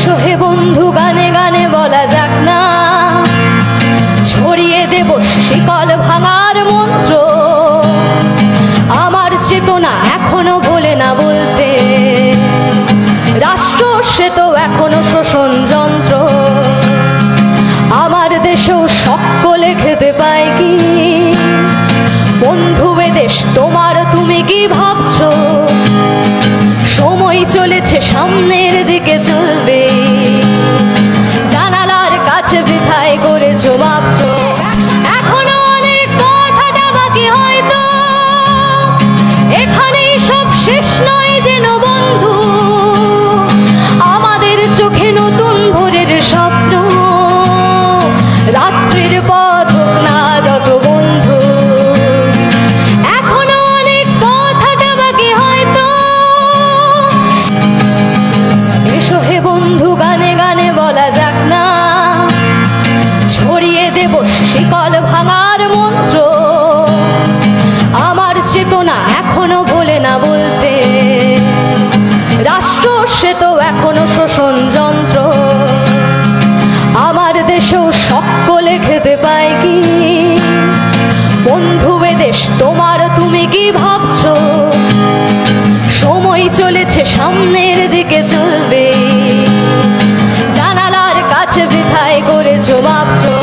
এসো হে বন্ধু গানে গানে বলা যাক না, ছড়িয়ে দেব শিকল ভাঙার মন্ত্র। আমার চেতনা এখনো ভোলে না বলতে, রাষ্ট্র সে তো এখনো শোষণ যন্ত্র। আমার দেশেও সকলে খেতে পায় কি? বন্ধু এ দেশ তোমার, তুমি কি ভাবছো? সময় চলেছে সামনের দিকে চলবে, জানালার কাছে বৃথায় করেছো ভাবছো। এখনো অনেক কথাটা বাকি, হয়তো এখানেই সব শেষ নয় যেন বন্ধু। আমাদের চোখে নতুন ভোরের স্বপ্ন, রাত্রির পথ হোক না যত বন্ধু। এখনো অনেক কথাটা বাকি, হয়তো এসো হে বন্ধু গানে গানে বলা যাক না, ছড়িয়ে দেব শিকল ভাঙার মন্ত্র। আমার চেতনা এখনো ভোলে না বলতে, রাষ্ট্র সে তো এখনো শোষণ যন্ত্র। আমার দেশেও সকলে খেতে পায় কি? বন্ধু এ দেশ তোমার, তুমি কি ভাবছো? সময় চলেছে সামনের দিকে চলবে, জানালার কাছে বৃথায় করেছো ভাবছো।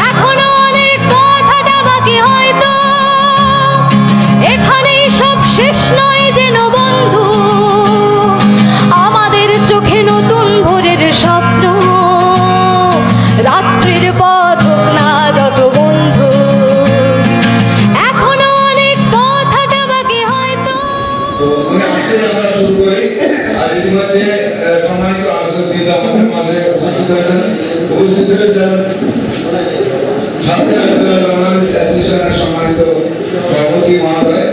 এখনো অনেক কথাটা বাকি, হয়তো এখানেই সব শেষ নয় যেন বন্ধু। আমাদের চোখে নতুন ভোরের স্বপ্ন, রাত্রির পথ হোক না যত বন্ধু। এখনো অনেক কথাটা বাকি, হয়তো। আমরা শুরু করি। আর ইতিমধ্যে সম্মানিত আলোচক বৃন্দ আমাদের মাঝে উপস্থিত হয়েছেন অ্যাসোসিয়েশনের সম্মানিত সভাপতি মহোদয়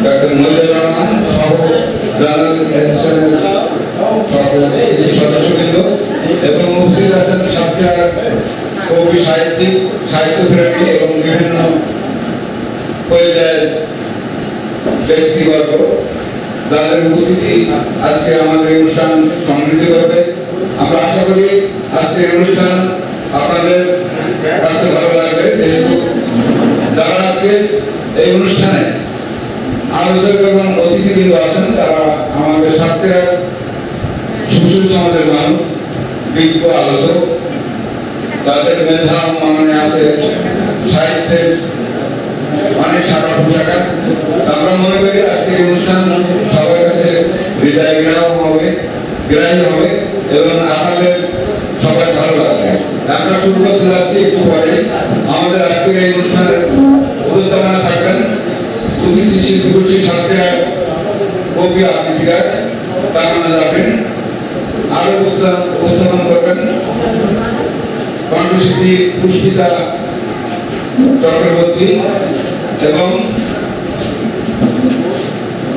ডক্টর মজিবুর রহমান সহ জেনারেল অ্যাসোসিয়েশনের সদস্যবৃন্দ এবং উপস্থিত আছেন সাতক্ষীরার কবি সাহিত্যিক, সাহিত্যপ্রেমী এবং বিভিন্ন পর্যায়ের ব্যক্তিবর্গ, যাদের উপস্থিতি আজকে আমাদের অনুষ্ঠান সমৃদ্ধ করবে। আমরা আশা করি আজকের অনুষ্ঠান আপনাদের কাছে ভালো লাগবে, যেহেতু যারা আজকে এই অনুষ্ঠানে আলোচক এবং অতিথিবৃন্দ আছেন তারা আমাদের সাতক্ষীরার সুশীল সমাজের মানুষ, বিজ্ঞ আলোচক, তাদের মেধা মননে আছে সাহিত্যের অনেক শাখা পোশাকা। আমরা মনে করি আজকের অনুষ্ঠান সবার কাছে হৃদয় গ্রাহী হবে এবং আপনাদের সবাই ভালো লাগবে। আমরা শুরু করতে যাচ্ছি একটু পরে। আমাদের আজকের এই অনুষ্ঠানের উপস্থাপনা থাকবেন অতিথি শিল্পী গোষ্ঠী সাতক্ষীরা কবি আবৃত্তিকার তামান্না জাফরিন। আরো উপস্থাপন করবেন কণ্ঠশিল্পী পুষ্পিতা চক্রবর্তী এবং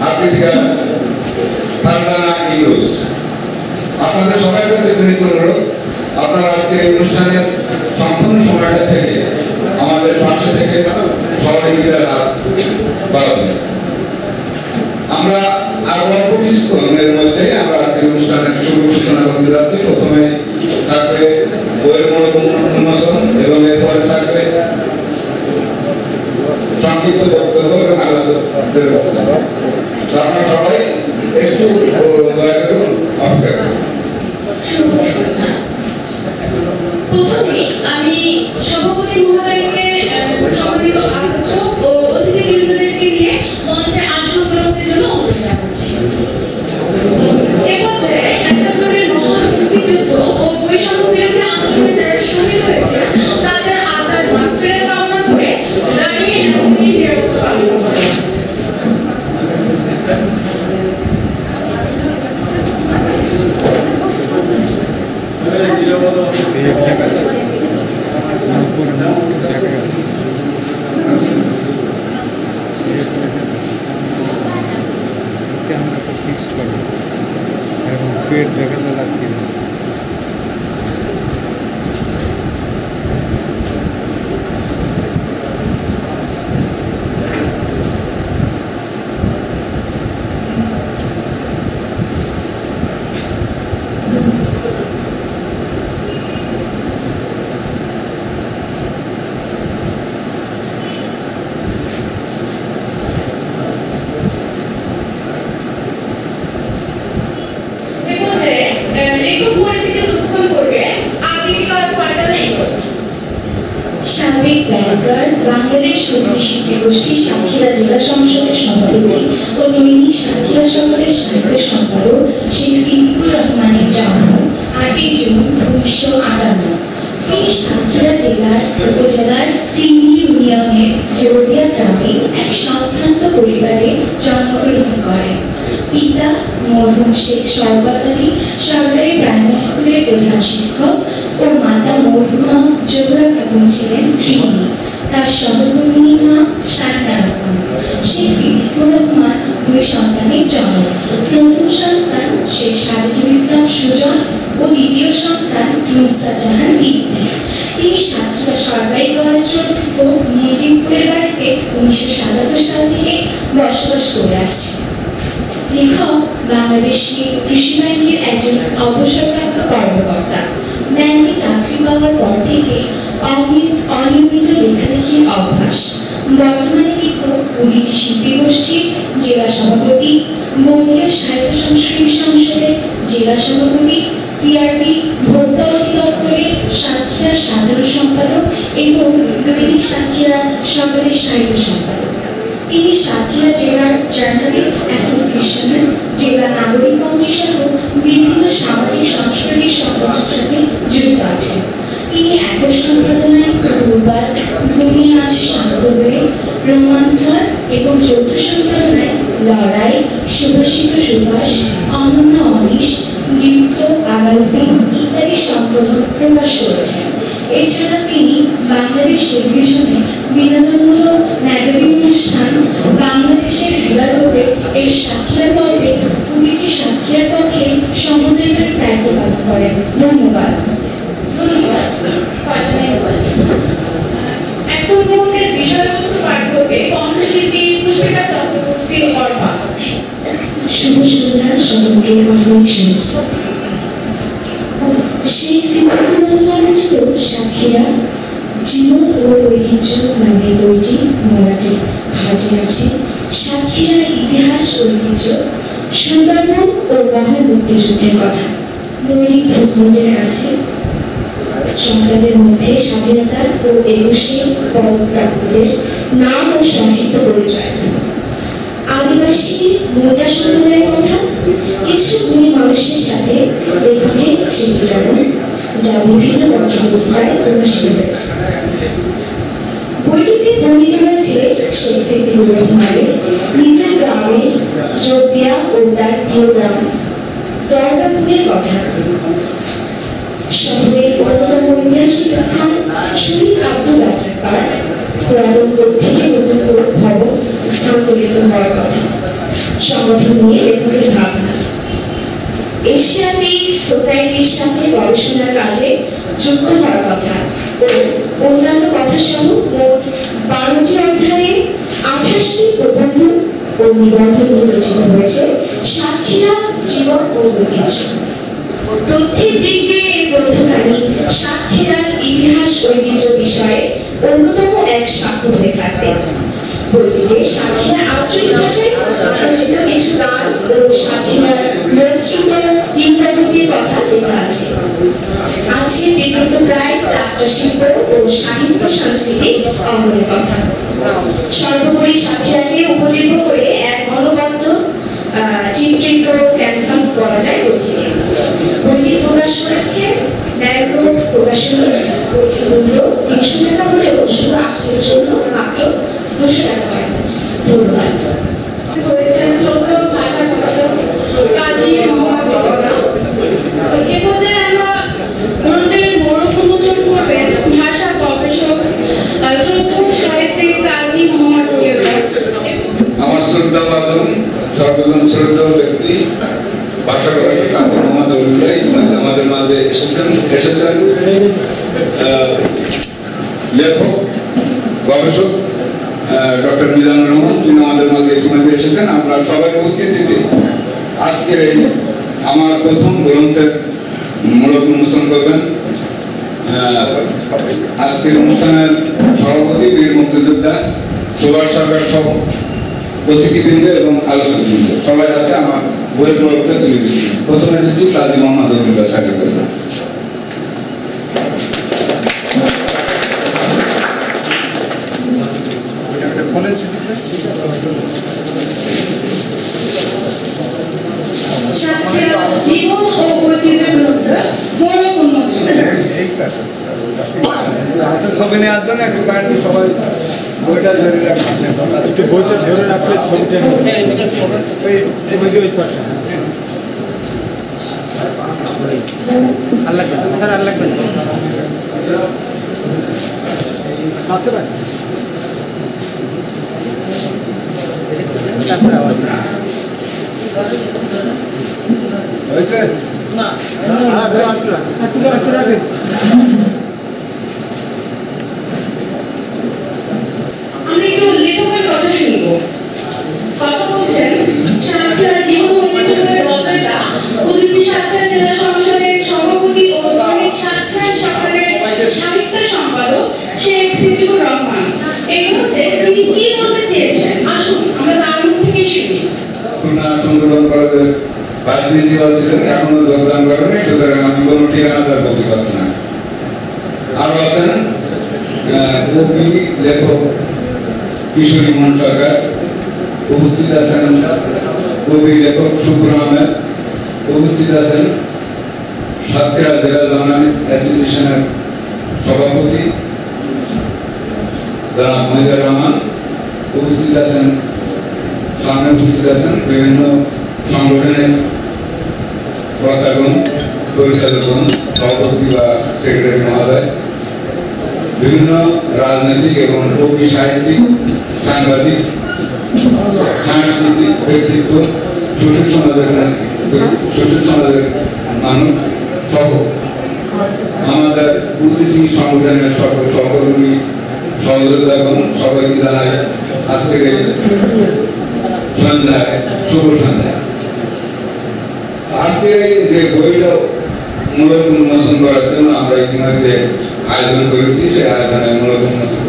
আবৃত্তিকার ফারজানা ইউনুস। আপনাদের সবার কাছে বিনীত অনুরোধ, আপনারা আজকে এই অনুষ্ঠানের সম্পূর্ণ সময়টা থেকে আমাদের পাশে থেকে সহযোগিতার হাত বাড়াবেন। আমরা আরো অল্প কিছুক্ষণের মধ্যে আমরা আজকের অনুষ্ঠানের শুভ সূচনা করতে যাচ্ছি। প্রথমে থাকবে বইয়ের উন্মোচন এবং এরপরে থাকবে সংক্ষিপ্ত বক্তব্য এবং আলোচকদের বক্তব্য। আপনারা সবাই একটু দয়া করুন অপেক্ষা করুন। প্রথমে আমি সভাপতি মহোদয়কে সম্মানিত আলোচক ও অতিথিবৃন্দদেরকে নিয়ে মঞ্চে আসন গ্রহণের জন্য অনুরোধ জানাচ্ছি। এ পর্যায়ে একাত্তরের মহান মুক্তিযুদ্ধ ও বৈষম্য বিরোধী আন্দোলনে যারা শহীদ হয়েছে তাদের আত্মার মাগফিরাত কামনা করে দাঁড়িয়ে এখনই নিরাপত্তা পালন করে। पेट देखा चला লেখক পরিচিতি উপস্থাপন করবে আবৃত্তিকার পরিচালনা একক। সাবেক ব্যাংকার, বাংলাদেশ প্রতিনিধি শিল্পী গোষ্ঠী সাতক্ষীরা জেলা সংসদের সভাপতি ও দৈনিক সাতক্ষীরা শহরের সাহিত্য সম্পাদক শেখ সিদ্দিকুর রহমানের জন্ম 8 জুন 1958। তিনি সাতক্ষীরা জেলার উপজেলার ফিন্ডি ইউনিয়নের জোরদিয়া গ্রামে এক সম্ভ্রান্ত পরিবারে জন্মগ্রহণ করেন। পিতা মরহুম শেখ শওকত আলী সরকারি প্রাইমারি স্কুলের প্রধান শিক্ষক ও মাতা মরহুমা জোহরা খাতুন ছিলেন গৃহিণী। তার সহধর্মিণীর নাম শাহিনা রহমান। শেখ সিদ্দিকুর রহমান 2 সন্তানের জনক। প্রথম সন্তান শেখ সাজিদুল ইসলাম সুজন ও দ্বিতীয় সন্তান নুসরাত জাহান দীপ্তি। তিনি সাতক্ষীরা সরকারি কলেজস্থ মুজিবপুরের বাড়িতে 1977 সাল থেকে বসবাস করে আসছেন। লেখক বাংলাদেশি কৃষি ব্যাংকের একজন অবসরপ্রাপ্ত কর্মকর্তা। ব্যাংকে চাকরি পাওয়ার পর থেকে অনিয়মিত লেখালেখির অভ্যাস। বর্তমানে লেখক উদীচী শিল্পী গোষ্ঠীর জেলা সভাপতি, বঙ্গীয় সাহিত্য সংস্কৃতি সংসদের জেলা সভাপতি, সিআরপি ভোক্তা অধিদপ্তরের সাতক্ষীরা সাধারণ সম্পাদক এবং দৈনিক সাতক্ষীরা সদরের সাহিত্য সম্পাদক। তিনি সাতক্ষীরা জেলার জার্নালিস্ট অ্যাসোসিয়েশনের জেলা নাগরিক কমিটি সহ বিভিন্ন সামাজিক সাংস্কৃতিক সংগঠনের সাথে যুক্ত আছেন। তিনি একই সম্পাদনায় দুর্বার, ঘুমিয়ে আছে শান্ত হয়ে, রোমান্থর এবং যৌথ সম্পাদনায় লড়াই, সুভাষিত সুভাষ, অনন্য অনিশ, দীপ্ত আগারুদ্দিন ইত্যাদি সংকলন প্রকাশ করেছেন। এছাড়া তিনি বাংলাদেশ টেলিভিশনে বিনোদনমূলক ম্যাগাজিন অনুষ্ঠান বাংলাদেশের হৃদয় হতে এর সাতক্ষীরা পর্বে উদীচী সাতক্ষীরার পক্ষে সমন্বয়কারী দায়িত্ব পালন করেন। ধন্যবাদ। এখন মুহূর্তের বিষয়বস্তু পাঠ করবে কণ্ঠশিল্পী পুষ্পিতা চক্রবর্তী অর্পা। শুভ সন্ধ্যা সকলকে অনেক শুভেচ্ছা। শেখ সিদ্দিকুর রহমান রচিত সাতক্ষীরা জীবন ও ঐতিহ্য নামের বইটি মরাঠি ভাষায় আছে সাতক্ষীরার ইতিহাস, ঐতিহ্য, সুন্দরবন ও মহান মুক্তিযুদ্ধের কথা। মৌলিক ভূখণ্ডের আছে সংখ্যাদের মধ্যে স্বাধীনতা ও 21 পদকপ্রাপ্তদের নাম ও সংক্ষিপ্ত পরিচয়। আদিবাসী মোটা সম্প্রদায়ের কথা, কিছু গুণী মানুষের সাথে লেখকের স্মৃতিচারণ, যা বিভিন্ন পত্রপত্রিকায় প্রকাশিত হয়েছে। বইটিতে বর্ণিত রয়েছে শেখ সিদ্দিকুর রহমানের নিজের গ্রামে জোরদিয়া ও তার প্রিয় গ্রাম দরগাপুরের কথা। শহরের অন্যতম ঐতিহাসিক স্থান শহীদ আব্দুল রাজ্জাক পার্ক, পুরাতন কোর্ট থেকে নতুন কোর্ট ভবন স্থানান্তরিত হওয়ার কথা। সংগঠন নিয়ে লেখকের ভাবনা। এশিয়াটিক সোসাইটির সাথে গবেষণার কাজে যুক্ত হওয়ার কথা ও অন্যান্য কথা সহ মোট 12টি অধ্যায়ে 28টি প্রবন্ধ ও নিবন্ধ নিয়ে রচিত হয়েছে সাতক্ষীরা জীবন ও ঐতিহ্য। তথ্যের দিক দিয়ে এই গ্রন্থখানি সাতক্ষীরার ইতিহাস, ঐতিহ্য বিষয়ে অন্যতম এক সাক্ষ্য হয়ে থাকবে। বইটিতে সাতক্ষীরার আঞ্চলিক ভাষায় রচিত কিছু গান ও সাতক্ষীরার লোকচিত্র কিংবদন্তির কথা লেখা আছে। আছে বিগত প্রায় 4টা শিল্প ও সাহিত্য সাংস্কৃতিক অঙ্গনের কথা। সর্বোপরি সাতক্ষীরাকে উপজীব্য করে এক অনবদ্য চিত্রিত ক্যানভাস বলা যায় বইটিকে। বইটি প্রকাশ করেছে ম্যানগ্রোভ প্রকাশনী। বইটির মূল্য 300 টাকা হলেও শুধু আজকের জন্য মাত্র 200 টাকা করা হয়েছে। ধন্যবাদ। হয়েছেন শ্রদ্ধেয় ভাষা গবেষক কাজী মোহাম্মদ রহমান। এ পর্যায়ে আমরা গ্রন্থের মোড়ক উন্মোচন করবেন ভাষা গবেষক শ্রদ্ধেয় সাহিত্যিক কাজী মোহাম্মদ রহমান। আমার শ্রদ্ধা ভাজন সর্বজন শ্রদ্ধেয় ব্যক্তি ভাষা গবেষক কাজী মোহাম্মদ রহমান আমাদের মাঝে এসেছেন। লেখক গবেষক ডক্টর মিজানুর রহমান, তিনি আমাদের মাঝে ইতিমধ্যে এসেছেন। আমরা সবাই উপস্থিতিতে আজকের এই আমার প্রথম গ্রন্থের মোড়ক উন্মোচন করবেন। আজকের অনুষ্ঠানের সভাপতি বীর মুক্তিযোদ্ধা সুভাষ সরকার সহ অতিথিবৃন্দ এবং আলোচকবৃন্দ সবাই যাতে আমার বইয়ের গল্পটা তুলে দিচ্ছি। প্রথমে দিচ্ছি কাজী মোহাম্মদ আবুল্লাহ সাহেবের কাছে। সাতক্ষীরা জীবন ও ঐতিহ্য গ্রন্থ মোড়ক উন্মোচন। ছবি নিয়ে আসবেন একটু কাইন্ডলি সবাই বইটা ধরে রাখবেন, একটু বইটা ধরে রাখলে ছবিটা ওই পাশে আর লাগবে স্যার, আর লাগবে কাছে রাখ হয়েছে না আমরা একটু লেখকের কথা শুনবো। কথা বলছেন সাতক্ষীরা জীবন ঐতিহ্যের রচয়িতা, অতিথি সাতক্ষীরা জেলা সংসদের সভাপতি ও দৈনিক সাতক্ষীরা সকালের সাহিত্য সম্পাদক শেখ সিদ্দিকুর রহমান। এই মুহূর্তে তিনি কি বলতে চেয়েছেন আসুন আমরা তার মুখ থেকেই শুনি। সংগ্রহণ করাতে ভাইস প্রিন্সিপাল ছিলেন, এখনো যোগদান করেনি, সুতরাং আমি কোনো ঠিকানা তার বলতে পারছি না। আরো আছেন কবি লেখক কিশোরী মোহন সরকার, উপস্থিত আছেন কবি লেখক শুক্র আহমেদ, উপস্থিত আছেন সাতক্ষীরা জেলা জার্নালিস্ট অ্যাসোসিয়েশনের সভাপতি জনাব মহিদুর রহমান, উপস্থিত আছেন সামনে উপস্থিত আছেন বিভিন্ন সংগঠনের কর্তাগণ, পরিচালকগণ, সভাপতি বা সেক্রেটারি মহোদয়, বিভিন্ন রাজনৈতিক এবং কবি, সাহিত্যিক, সাংবাদিক, সাংস্কৃতিক ব্যক্তিত্ব, সুশীল সমাজের মানুষ সহ আমাদের বুদ্ধিজীবী সংগঠনের সকল সহকর্মী সহযোগিতাগণ সবাইকে জানাই আজকের সন্ধ্যায় শুভ সন্ধ্যা। আজকে যে বইটা মূলত উন্মোচন করার জন্য আমরা ইতিমধ্যে আয়োজন করেছি, সেই আয়োজনে মূলত উন্মোচন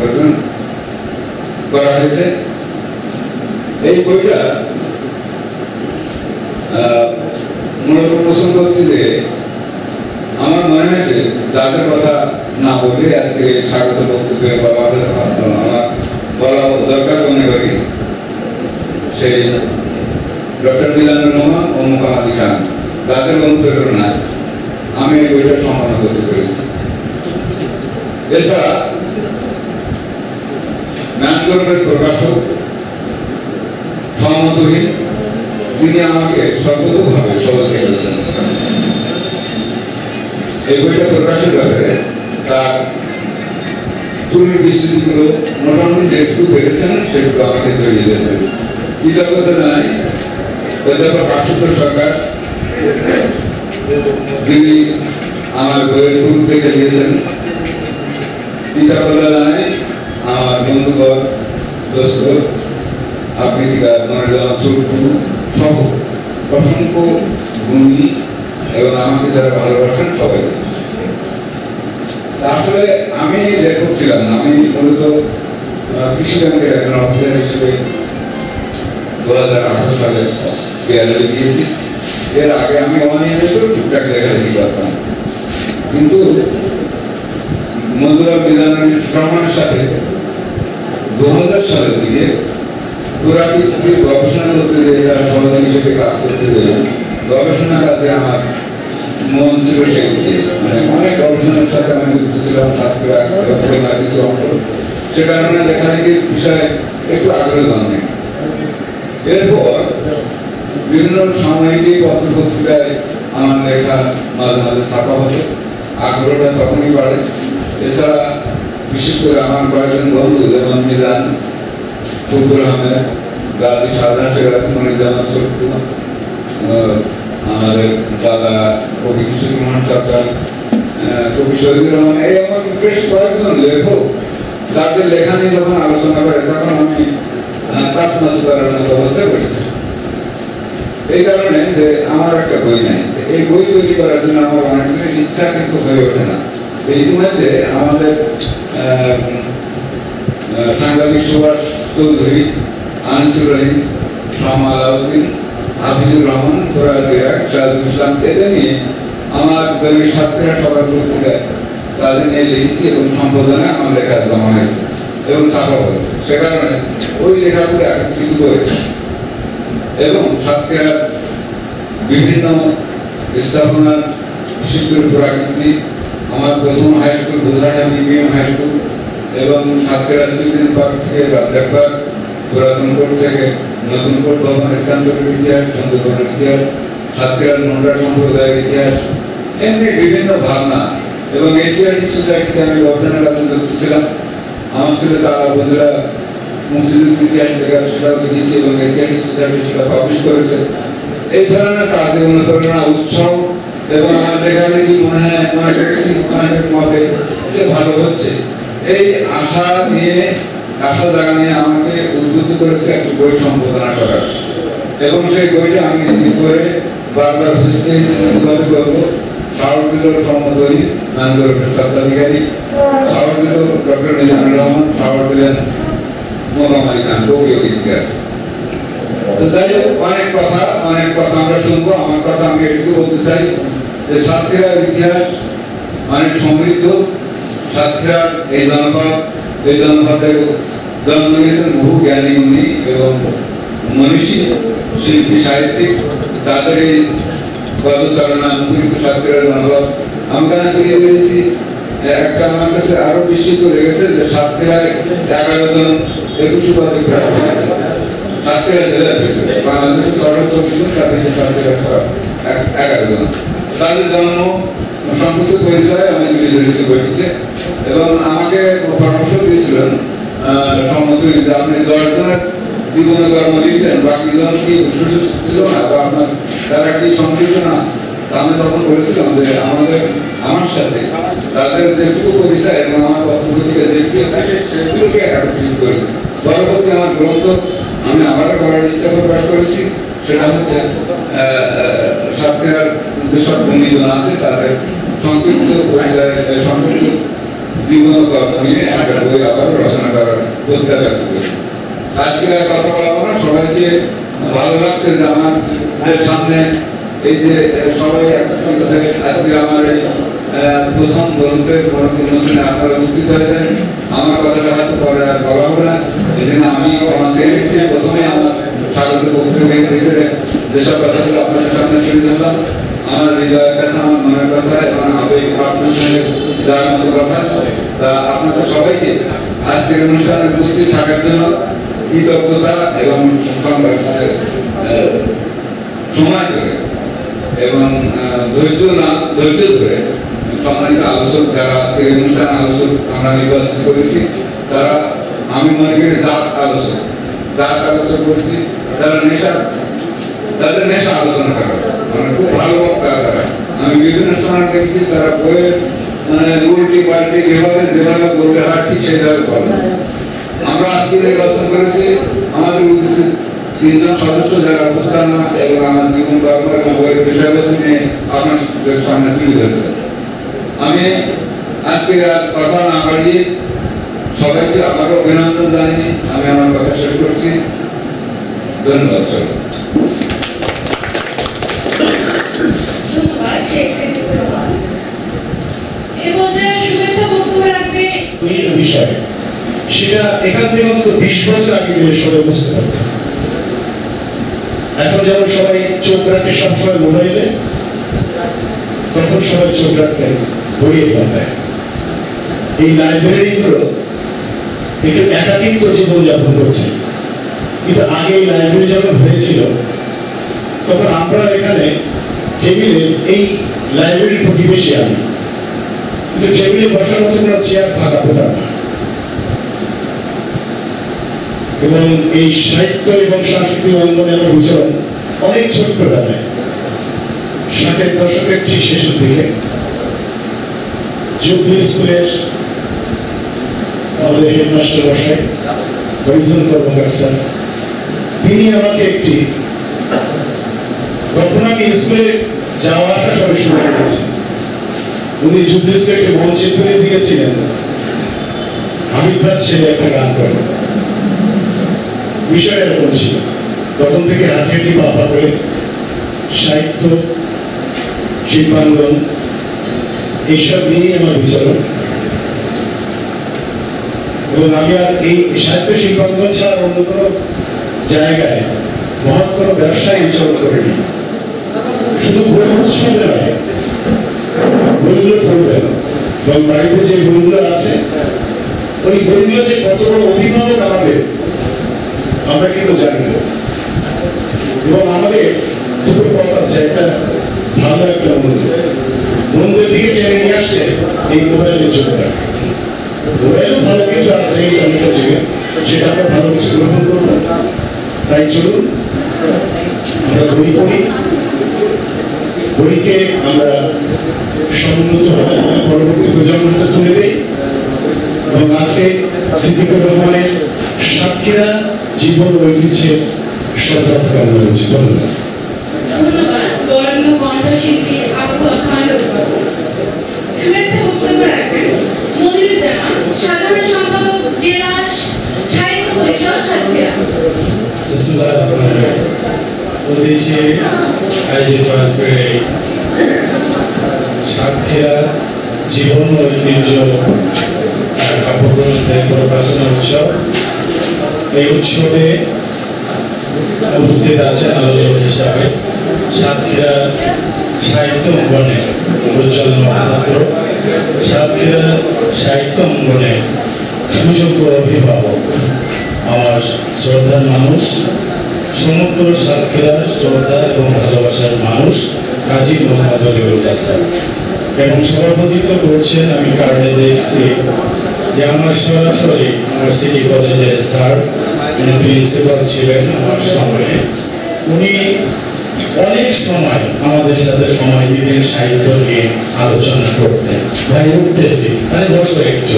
করা হয়েছে। এই বইটা মূলত উন্মোচন করতে যে আমার মনে হয়েছে যাদের কথা না বললে আজকে স্বাগত বক্তব্যে আমার বলা দরকার মনে করি, সেই ডক্টর মিজানুর রহমান ও মোকাম আলী খান, যাদের অনুপ্রেরণায় আমি এই বইটা সম্পন্ন করতে পেরেছি। এছাড়া ম্যানগ্রোভের প্রকাশক সহমতহীন, তিনি আমাকে সর্বতভাবে সহযোগিতা করেছেন। এই বইটা প্রকাশের ব্যাপারে তার তুলির বিস্তৃতিগুলো মোটামুটি যেটুকু পেরেছেন সেটুকু আমাকে তৈরি দিয়েছেন। কৃতজ্ঞতা জানাই অধ্যাপক আশুতোষ সরকার, যিনি আমার বইয়ের পূর্ব থেকে দিয়েছেন। কৃতজ্ঞতা জানাই আমার বন্ধুবর, দোস্ত, আবৃত্তিকার মনোরঞ্জন সুরকু সহ অসংখ্য গুণী এবং আমাকে যারা ভালোবাসেন সবাই। আসলে আমি লেখক ছিলাম না, আমি মূলত কৃষি ব্যাংকের একজন অফিসার হিসেবে 2018 সালে বিআরএলে দিয়েছি। এর আগে আমি অনিয়মিত টুকটাক লেখালেখি করতাম, কিন্তু মঞ্জুরা মিজানুর রহমানের সাথে 2000 সালের দিকে পুরাকীর্তির গবেষণা করতে যেয়ে তার সহযোগী হিসেবে কাজ করতে যেয়ে গবেষণা কাজে আমার মন ছিল সেদিকে, মানে অনেক গবেষণার সাথে আমি যুক্ত ছিলাম, কিছু অংশ, সে কারণে লেখালেখির বিষয়ে একটু আগ্রহ জন্মে। এরপর বিভিন্ন সাময়িকী পত্র পত্রিকায় আমার লেখা মাঝে মাঝে ছাপা হতো, আগ্রহটা তখনই বাড়ে। এছাড়া বিশেষ করে আমার কয়েকজন বন্ধু যেমন মিজান, ফখরুল আহমেদ, গাজী শাহজাহান শেখ মনিরুজ্জামান সরকু, আমাদের দাদা কবি কিশোরী মোহন সরকার, কবি শহীদুর রহমান, এই আমার বেশ কয়েকজন লেখক তাদের লেখা নিয়ে যখন আলোচনা করে তখন আমি কাজ মাছ করার মতো অবস্থায় বসেছি। এই কারণে যে আমার একটা বই নাই, এই বই তৈরি করার জন্য আমার অনেক দিনের ইচ্ছা কিন্তু হয়ে ওঠে না। ইতিমধ্যে আমাদের সাংবাদিক সুভাষ চৌধুরী, আনিসুর রহিম, শামা আলাউদ্দিন, হাফিজুর রহমান, ফরাদ ইরাক, শাহজুল ইসলাম, এদের নিয়ে আমার দৈনিক সাতক্ষীরা সকাল পত্রিকায় তাদের নিয়ে লিখেছি এবং সম্পাদনে আমার লেখা জমা হয়েছে এবং ছাপা হয়েছে। সে কারণে ওই লেখাগুলো একত্রিত করে এবং সাতক্ষীরার বিভিন্ন স্থাপনার বিশেষ করে প্রাকৃতি, আমার প্রথম high school Bojhahat medium high school এবং সাতক্ষীরা সিটিজেন পার্ক থেকে রাজ্জাক পার্ক, পুরাতন কোর্ট থেকে নতুন কোর্ট ভবন স্থানান্তরের ইতিহাস, চন্দ্রপুরের ইতিহাস, সাতক্ষীরার নোংরা সম্প্রদায়ের ইতিহাস, এমনি বিভিন্ন ভাবনা এবং এশিয়াটিক সোসাইটিতে আমি অধ্যয়নের কাজে যুক্ত ছিলাম। আমার ছিল তারা বন্ধুরা মুক্তিযুদ্ধের ইতিহাস সেটাও লিখেছি এবং এশিয়াটিক সোসাইটি সেটা পাবলিশ করেছে। এই ধরনের কাজে অনুপ্রেরণা, উৎসাহ এবং আমার লেখালেখি মনে করেছি অনেকের মতে যে ভালো হচ্ছে, এই আশা নিয়ে আশা জায়গা নিয়ে আমাকে উদ্বুদ্ধ করেছে একটি বই সম্পাদনা করার এবং সেই বইটা আমি নিজে করে বারবার কিভাবে করবো। সাহস দিল সমতলী নান্দরের স্বত্বাধিকারী, সাহস দিল ডক্টর নিজামুর রহমান, সাহস দিলেন মোকাম আলী খান, বকীয় গীতিকার। যাই হোক, অনেক কথা আমরা শুনবো। আমার কথা আমি একটু বলতে চাই যে সাতক্ষীরার ইতিহাস অনেক সমৃদ্ধ। সাতক্ষীরার এই জনপদের জন্ম নিয়েছেন বহু জ্ঞানী মুনি এবং মনীষী, শিল্পী, সাহিত্যিক, তাদের এই পদচারণা মুখরিত সাতক্ষীরার জনপদ। আমি কেন তুলে দিয়েছি, একটা আমার কাছে আরো বিস্মিত লেগেছে যে সাতক্ষীরায় 11 জন 21 উপাধি প্রাপ্ত হয়েছে সাতক্ষীরা জেলার ভিতরে। বাংলাদেশের 24 জন, তার ভিতরে সাতক্ষীরা 11 জন। তাদের জন্ম সম্পূর্ণ পরিচয় আমি তুলে ধরেছি বইটিতে এবং আমাকে পরামর্শ দিয়েছিলেন সম্মত যে আপনি 10 জনের জীবনে কর্ম লিখলেন, বাকি জন কি সুযোগ ছিল না বা আপনার তারা কি সম্পৃক্ত না? আমি তখন বলেছিলাম যে আমার সাথে তাদের যেটুকু পরিচয় এবং আমার বাস্তবতা যেটুকু আছে সেগুলোকে একত্রিত করেছে। পরবর্তী আমার গ্রন্থ আমি আবারও করার ইচ্ছা প্রকাশ করেছি, সেটা হচ্ছে সাতক্ষীরার যেসব গুণীজন আছে তাদের সংক্ষিপ্ত পরিচয়, সংক্ষিপ্ত জীবন কর্ম নিয়ে একটা বই আবারও রচনা করার প্রত্যয় ব্যক্ত করেছি। আজকে কথা বলবো না, সবাইকে ভালো লাগছে যে আমাদের সামনে এই যে সবাই একত্রিত হয়ে আজকে আমার এই প্রথম গ্রন্থের অনুষ্ঠানে আপনারা উপস্থিত হয়েছেন। আমার কথাটা হয়তো পরে আর বলা হবে না, এই জন্য আমি আমার ছেড়েছি। প্রথমে আমার স্বাগত বক্তব্যের ভিতরে যেসব কথাগুলো আপনাদের সামনে তুলে ধরলাম, আমার হৃদয়ের কথা, আমার মনের কথা এবং আপনার সঙ্গে যাওয়ার মতো কথা, তা আপনাদের সবাইকে আজকের অনুষ্ঠানে উপস্থিত থাকার জন্য কৃতজ্ঞতা এবং সময় করে এবং ধৈর্য ধরে সম্মানিত আলোচক যারা আজকের অনুষ্ঠানে আলোচক আমরা নির্বাচিত করেছি, তারা আমি মনে করি জাত আলোচক বলছি, তাদের নেশা আলোচনা করা মানে খুব ভালো বক্তা তারা। আমি বিভিন্ন সময় দেখছি তারা বইয়ের উল্টি পাল্টি যেভাবে বলতে হয় ঠিক সেভাবে বলে। আমরা আজকে নির্বাচন করেছি আমাদের উদ্দেশ্যে 3 জন সদস্য যারা অবস্থান এবং আমার জীবন কর্ম এবং বইয়ের বিষয়বস্তু নিয়ে আপনাদের সামনে তুলে ধরেছে। আমি আজকে আর কথা না বাড়িয়ে সবাইকে আবারও অভিনন্দন জানিয়ে আমি আমার কথা শেষ করছি। ধন্যবাদ। বিষয় সেটা এখান থেকে অন্তত 20 বছর আগে গেলে সবাই বুঝতে পারবে। এখন যেমন সবাই চোখ রাখে সবসময় মোবাইলে, তখন সবাই চোখ রাখতে বইয়ের পাতায়। এই লাইব্রেরিগুলো একটু একাকিত্ব জীবনযাপন করছে, কিন্তু আগে এই লাইব্রেরি যখন হয়েছিল তখন আমরা এখানে টেবিলে, এই লাইব্রেরির প্রতিবেশী আমি, কিন্তু টেবিলে বসার মতো কোনো চেয়ার ফাঁকা পেতাম না। এবং এই সাহিত্য এবং সাংস্কৃতিক অঙ্গনে আমার বিচরণ অনেক ছোট্টবেলায়, 60-এর দশকের ঠিক শেষের দিকে জুবলি স্কুলের আমাদের হেডমাস্টার মশাই হরিজন কর্মকার স্যার, তিনি আমাকে একটি, তখন আমি স্কুলে যাওয়া আসা সবাই শুরু করেছি, উনি জুবলি স্কুলে একটি মঞ্চিত্র দিয়েছিলেন, হাবিব ভাই ছেলে একটা গান করে। বিষয়টা এরকম ছিল, তখন থেকে হাঁটি হাঁটি পা করে সাহিত্য, শিল্পাঙ্গন এইসব নিয়েই আমার বিচরণ। এবং আমি আর এই সাহিত্য শিল্পাঙ্গন ছাড়া অন্য কোনো জায়গায় মহৎ কোনো ব্যবসায় বিচরণ করিনি। শুধু বই উৎসবে নয়, বইগুলো পড়বেন এবং বাড়িতে যে বইগুলো আছে ওই বইগুলো যে কত বড় অভিভাবক আমাদের আমরা কিন্তু জানি না। এবং আমাদের দুটো কথা আছে, একটা ভালো একটা মন্দ দিকে টেনে নিয়ে আসছে এই মোবাইলের যুগটা। মোবাইলও ভালো কিছু আছে ইন্টারনেটের যুগে, সেটা আমরা ভালো কিছু গ্রহণ করবো। তাই চলুন আমরা বই পড়ি, বইকে আমরা সমুন্নত পরবর্তী প্রজন্মকে তুলে দিই। এবং আজকে সিদ্দিকুর রহমানের সাতক্ষীরা জীবন ঐতিহ্যের সজাগ কামনা করছি। ধন্যবাদ। ধন্যবাদ বরেণ্য কণ্ঠশিল্পী আবু খান। শুভেচ্ছা বক্তব্য রাখবেন মনিরুজ্জামান, সাধারণ সম্পাদক জেলা সাহিত্য পরিষদ সাতক্ষীরা। ঐতিহ্যে আয়োজিত আজকে সাতক্ষীরা জীবন ঐতিহ্য কাব্যগ্রন্থের প্রকাশনা উৎসব। এই উৎসবে উপস্থিত আছেন আলোচক হিসাবে সাতক্ষীরা সাহিত্য অঙ্গনে উজ্জ্বল নক্ষত্র, সাতক্ষীরা সাহিত্য অঙ্গনে সুযোগ্য অভিভাবক, আমার শ্রদ্ধার মানুষ, সমগ্র সাতক্ষীরার শ্রদ্ধা এবং ভালোবাসার মানুষ কাজী মোহাম্মদ আলিউল হাসান। এবং সভাপতিত্ব করছেন, আমি কার্ডে দেখছি যে আমার সরাসরি আমার সিটি কলেজের স্যার, উনি প্রিন্সিপাল ছিলেন আমার সময়ে। উনি অনেক সময় আমাদের সাথে সময় দিতেন সাহিত্য নিয়ে আলোচনা করতেন। ভাই উঠতেছি, মানে বসো একটু,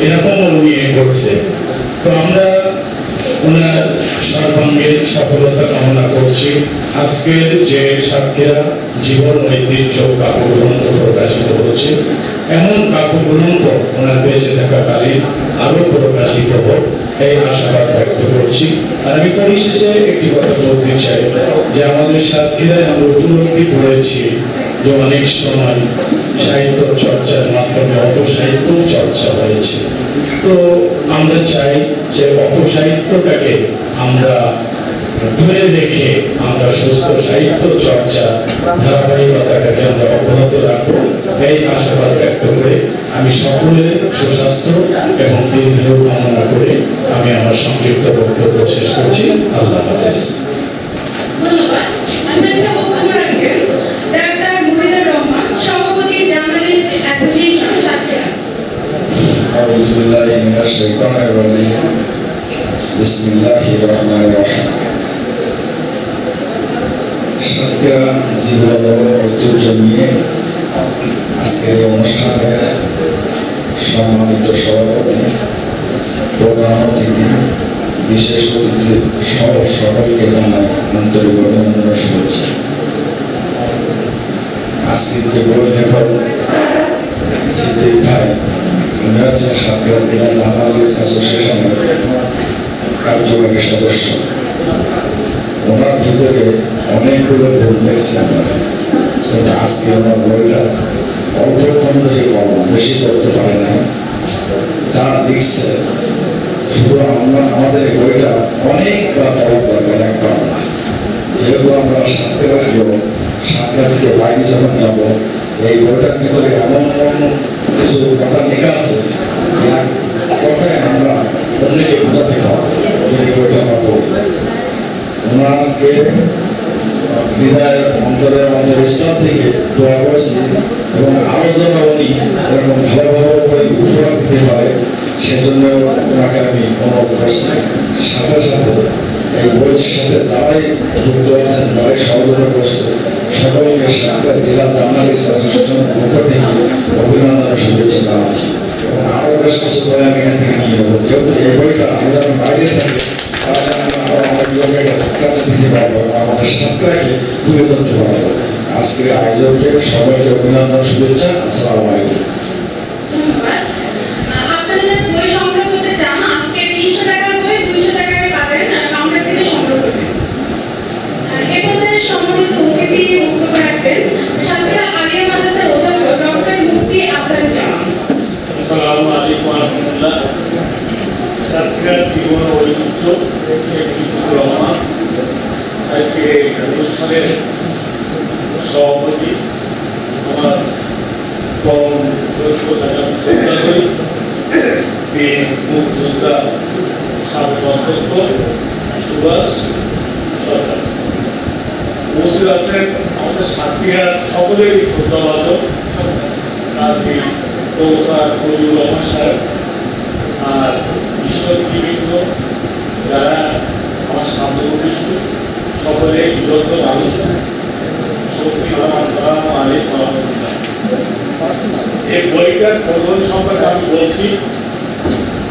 এরকমও উনি করছে। তো আমরা ওনার সর্বাঙ্গীন সফলতা কামনা করছি। আজকের যে সাতক্ষীরা জীবন ঐতিহ্য কাব্যগ্রন্থ প্রকাশিত হচ্ছে, এমন কাব্যগ্রন্থ ওনার বেঁচে থাকাকালীন আরো প্রকাশিত হোক, এই আশাবাদ ব্যক্ত করছি। আর আমি পরিশেষে একটি কথা বলতে চাই যে আমাদের সাতক্ষীরায় আমরা উপলব্ধি করেছি যে অনেক সময় সাহিত্য চর্চার মাধ্যমে অপসাহিত্য চর্চা হয়েছে। তো আমরা চাই যে অপসাহিত্যটাকে আমরা ধরে রেখে আমরা সুস্থ সাহিত্য চর্চা ধারাবাহিকতাটাকে আমরা অব্যাহত রাখবো, এই আশাবাদ ব্যক্ত করে আমি সকলের সুস্বাস্থ্য এবং দীর্ঘায়ু কামনা করে আমি আমার সংক্ষিপ্ত বক্তব্য শেষ করছি। আল্লাহ হাফেজ। ধন্যবাদ। শুভেচ্ছা বক্তব্য রাখবেন ডাক্তার মুহিদুর রহমান, সভাপতি জার্নালিস্ট অ্যাসোসিয়েশন সাতক্ষীরা। আউযু বিল্লাহি মিনাশ শাইতানির রাজিম। বিসমিল্লাহির রহমানির রহিম। সাতক্ষীরা জীবন ঐতিহ্য নিয়ে আজকের এই অনুষ্ঠানের সম্মানিত সভাপতি, প্রধান অতিথি, বিশেষ অতিথি সহ সকলকে জানাই আন্তরিক অভিনন্দন ও শুভেচ্ছা। আজকের যে বই লেখক সিদ্দিক ভাই, উনি হচ্ছেন সাতক্ষীরা জেলা জার্নালিস্ট অ্যাসোসিয়েশনের কার্যবাহী সদস্য। ওনার ভিতরে অনেকগুলো গুণ দেখছি আমরা, কিন্তু আজকে ওনার বইটা অল্পক্ষণ থেকে কম, বেশি করতে পারে না। যা লিখছে শুধু আমাদের বইটা অনেকবার পড়ার দরকার, একবার না। যেহেতু আমরা সাতক্ষীরার লোক, সাতক্ষীরা থেকে বাইরে যখন যাবো, এই বইটার ভিতরে এমন কিছু কথা লেখা আছে, এক কথায় আমরা অন্যকে বোঝাতে পারবো যদি বইটা আমরা পড়ি। ওনাকে হৃদয়ের অন্তরের অন্তরস্থল থেকে দোয়া করছি এবং আরো যেন উনি এরকম ভালো ভালো বই উপহার দিতে পারে, সেজন্য ওনাকে আমি অনুরোধ করছি। সাথে সাথে এই বইয়ের সাথে যারাই যুক্ত আছেন, যারাই সহযোগিতা করছে, সকলকে সাতক্ষীরা জেলা জার্নালিস্ট অ্যাসোসিয়েশনের পক্ষ থেকে অভিনন্দন শুভেচ্ছা জানাচ্ছি। এবং আরো বেশ কিছু বই আমি এখান থেকে নিয়ে নেবো, যেহেতু এই বইটা আমি যখন বাইরে থাকি কাছে দিতে পারবো এবং আমাদের সাতক্ষীরাকে তুলে ধরতে পারবো। আজকের আয়োজকের সবাইকে অভিনন্দন শুভেচ্ছা। আসসালামু আলাইকুম। ধন্যবাদ। আপনাদের বই সংগ্রহ করতে চান, আজকে 300 টাকার বই 200 টাকায় পাবেন, কাউন্টার থেকে সংগ্রহ করবেন। অতিথি বক্তব্য রাখবেন সাতক্ষীরা আলিয়া মাদ্রাসার অধ্যাপক ডক্টর মুফতি আখতারুজ্জামান। আসসালামু আলাইকুম ওয়া রাহমাতুল্লাহ। সাতক্ষীরার জীবন ঐতিহ্য শেখ সিদ্দিকুর রহমান আজকে অনুষ্ঠানের সভাপতি, আমার পরম শ্রদ্ধা করি মুক্তিযোদ্ধা সাবেক অধ্যক্ষ সুভাষ সরকার উপস্থিত আছেন আমাদের সাতক্ষীরার সকলেরই শ্রদ্ধাভাজন কাজী কৌসার ফজলুর রহমান সাহেব, আর বিশ্ববিদ্যালয়বৃন্দ যারা আমার সামনে উপস্থিত সকলে বিদগ্ধ মানুষ, আসসালামু আলাইকুম ওয়া রাহমাতুল্লাহ। এই বইটার প্রথম সম্পর্কে আমি বলছি,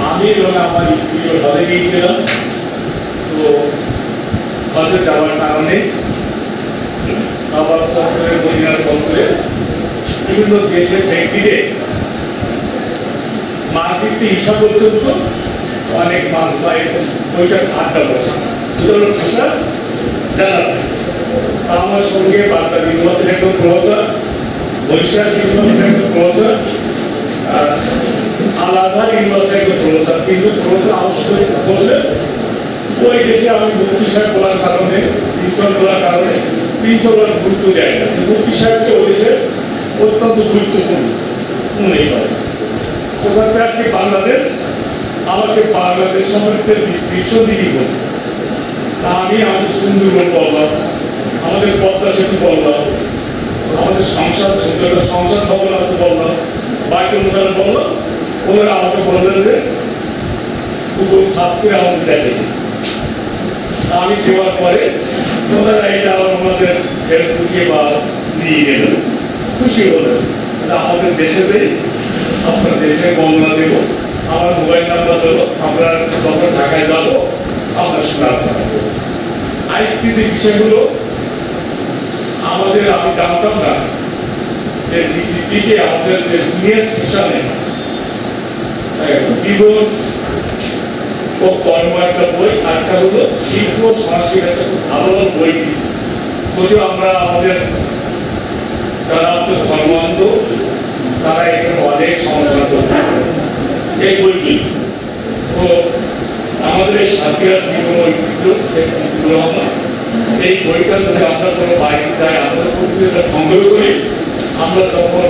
আমি এবং আমার স্ত্রী হজে গিয়েছিলাম। তো হজে যাওয়ার কারণে আবার চক্রের মদিনার চক্রে বিভিন্ন দেশের ব্যক্তিদের মার্কেটে হিসাব পর্যন্ত অনেক মাল পায়, বইটার আড্ডা বসে ভাষা জানা যায়। আমার সঙ্গে বাগদাদ ইউনিভার্সিটির একজন প্রফেসর, বৈশাখ ইউনিভার্সিটির একজন প্রফেসর, আল আজহার ইউনিভার্সিটির একজন প্রফেসর, কিন্তু প্রফেসর আবশ্যক বললেন ওই দেশে আমি মুফতি সাহেব বলার কারণে, প্রিন্সিপাল বলার কারণে প্রিন্সিপাল গুরুত্ব দেয় না, মুফতি সাহেবকে ওই দেশে অত্যন্ত গুরুত্বপূর্ণ মনে করে। ওখানে আসছি বাংলাদেশ, আমাকে বাংলাদেশ সম্পর্কে ডিসক্রিপশন দিয়ে দিব। আমি আমাদের সুন্দরবন বললাম, আমাদের পদ্মা সেতু বললাম, আমাদের সংসদ সুন্দর সংসদ ভবন আছে বললাম, বাকি উদাহরণ বললাম। ওনারা আমাকে বললেন যে গুগল সার্চ করে আমাদের দেখে। আমি দেওয়ার পরে ওনারা এটা আবার ওনাদের ফেসবুকে বা নিয়ে গেলেন, খুশি হলেন। আমাদের দেশে যে আপনার দেশে বর্ণনা দেব, আমার মোবাইল নাম্বার দেবো, আমরা যখন ঢাকায় যাবো আপনার শোনার আজকে যে বিষয়গুলো আমাদের, আমি জানতাম না যে ডিসিপিকে আমাদের যে জুনিয়র সেশনে জীবন ও কর্ম একটা বই, একটা হলো শিল্প সংস্কৃতি একটা খুব ভালো বই দিচ্ছি। যদিও আমরা আমাদের যারা আপনার ধর্মান্ধ তারা এখানে অনেক সমস্যা করতে এই বইটি। তো আমাদের এই সাতক্ষীরার জীবন ঐতিহ্য শেখ সিদ্দিকুর রহমান, এই বইটা যদি আমরা কোনো বাইরে যাই, আমরা প্রতিটা সংগ্রহ করি, আমরা যখন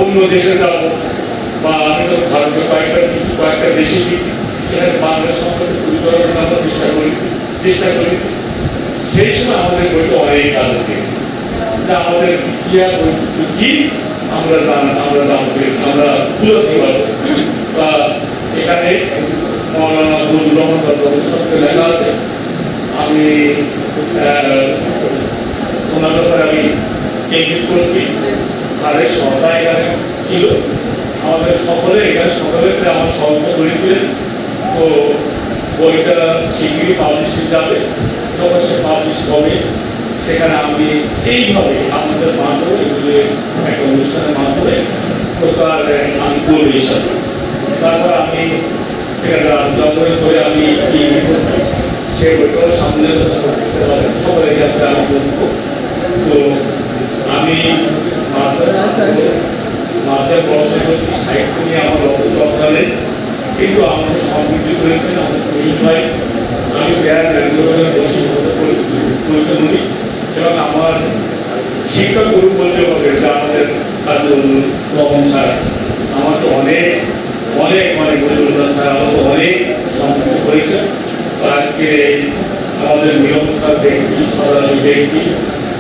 অন্য দেশে যাব বা আমি তো ভারতীয় কয়েকটা দেশে গেছি, সেখানে বাংলাদেশ সম্পর্কে তুলে ধরার জন্য আমরা চেষ্টা করেছি। সেই সময় আমাদের বইটা অনেক কাজ হবে, যে আমাদের ইতিহাস কি আমরা বুঝতে পারবো। বা এখানে মৌলানা ফজলুর রহমান সবকে লেখা আছে। আমি ওনার ব্যাপারে আমি ইঙ্গিত করছি, স্যারের সহায়তা এখানে ছিল, আমাদের সকলে এখানে সকলে আমার সহায়তা করেছিলেন। তো বইটা শিগগিরই পাবলিশিং যাবে, যখন সে পাবলিশ হবে সেখানে আমি এইভাবে আপনাদের মাধ্যমে এগুলো একটা অনুষ্ঠানের মাধ্যমে প্রচার আমি করবো হিসাবে। তারপর আমি সেখানে আলোচনা করে আমি কি করছি সেই বইটাও সামনে সকলের কাছে আমি বলবো। তো আমি মাঝে পড়াশোনা করছি, সাহিত্য নিয়ে আমার রক্ত চর্চা নেই, কিন্তু আমাকে সমৃদ্ধি করেছেন আমাদের করিম ভাই। আমি বসে করেছেন উনি, এবং আমার শিক্ষা গুরু বলতে হবে যে আমাদের রহমান স্যার আমাকে অনেক অনেক অনেক গরিবুল্লাহ স্যার আমাকে অনেক সমৃদ্ধ করেছেন। আজকে আমাদের নিরক্ষার ব্যক্তি, সাধারণ ব্যক্তি,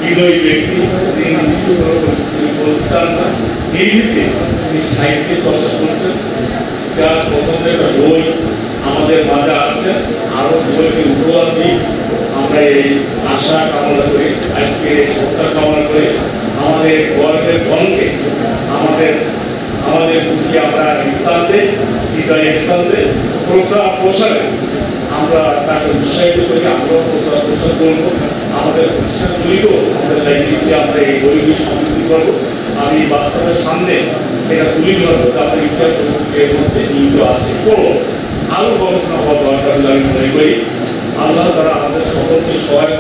হৃদয় ব্যক্তি, তিনি বলতে চান না, নির্ভীতে তিনি সাহিত্য চর্চা করছেন। যার প্রথম একটা বই আমাদের মাঝে আসছে, আরো বইকে উপহার দিই আমরা এই আশা কামনা করি, আজকে সত্তা কামনা করি। আমাদের গর্বের ধনকে আমাদের প্রতি আমরা স্থান দেই, হৃদয় স্থান দেই, প্রসারে আমরা তাকে উৎসাহিত করি, আমরাও প্রসার করবো। আমাদের প্রতিষ্ঠানগুলিকেও আমাদের লাইব্রেরিতে আমরা এই বইগুলি সমৃদ্ধি করবো। আমি বাচ্চাদের সামনে এটা তুলে ধরবো, তাদের ইতিহাস এর মধ্যে নিহিত আছে, আরো গবেষণা হওয়া দরকার আমি মনে করি। আল্লাহ তারা আমাদের সকলকে সহায়